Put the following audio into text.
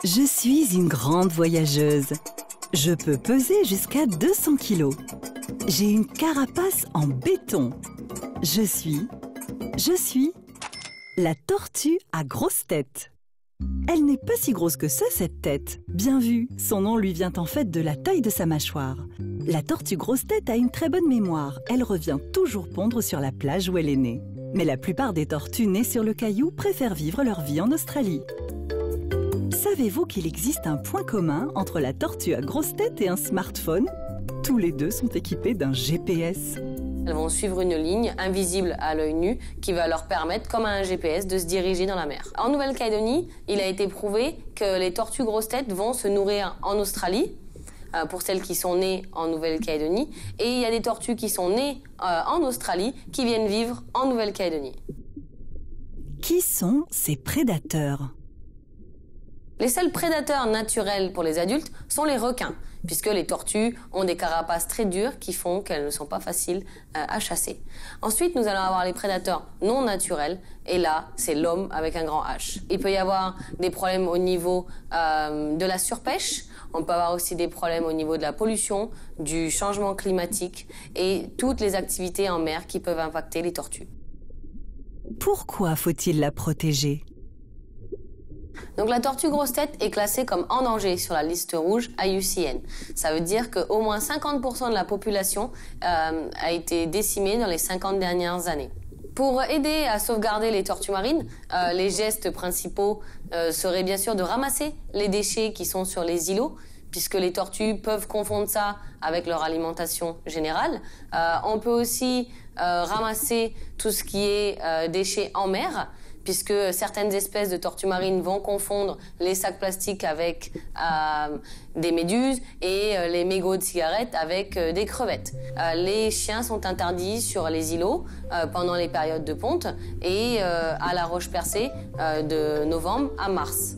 Je suis une grande voyageuse. Je peux peser jusqu'à 200 kilos. J'ai une carapace en béton. Je suis la tortue à grosse tête. Elle n'est pas si grosse que ça, cette tête. Bien vu, son nom lui vient en fait de la taille de sa mâchoire. La tortue grosse tête a une très bonne mémoire. Elle revient toujours pondre sur la plage où elle est née. Mais la plupart des tortues nées sur le caillou préfèrent vivre leur vie en Australie. Savez-vous qu'il existe un point commun entre la tortue à grosse tête et un smartphone? Tous les deux sont équipés d'un GPS. Elles vont suivre une ligne invisible à l'œil nu qui va leur permettre, comme un GPS, de se diriger dans la mer. En Nouvelle-Calédonie, il a été prouvé que les tortues grosses têtes vont se nourrir en Australie, pour celles qui sont nées en Nouvelle-Calédonie, et il y a des tortues qui sont nées en Australie qui viennent vivre en Nouvelle-Calédonie. Qui sont ces prédateurs? Les seuls prédateurs naturels pour les adultes sont les requins, puisque les tortues ont des carapaces très dures qui font qu'elles ne sont pas faciles à chasser. Ensuite, nous allons avoir les prédateurs non naturels, et là, c'est l'homme avec un grand H. Il peut y avoir des problèmes au niveau de la surpêche, on peut avoir aussi des problèmes au niveau de la pollution, du changement climatique et toutes les activités en mer qui peuvent impacter les tortues. Pourquoi faut-il la protéger? Donc la tortue grosse tête est classée comme en danger sur la liste rouge IUCN. Ça veut dire qu'au moins 50% de la population a été décimée dans les 50 dernières années. Pour aider à sauvegarder les tortues marines, les gestes principaux seraient bien sûr de ramasser les déchets qui sont sur les îlots, puisque les tortues peuvent confondre ça avec leur alimentation générale. On peut aussi ramasser tout ce qui est déchets en mer, puisque certaines espèces de tortues marines vont confondre les sacs plastiques avec des méduses et les mégots de cigarettes avec des crevettes. Les chiens sont interdits sur les îlots pendant les périodes de ponte et à la Roche-Percée de novembre à mars.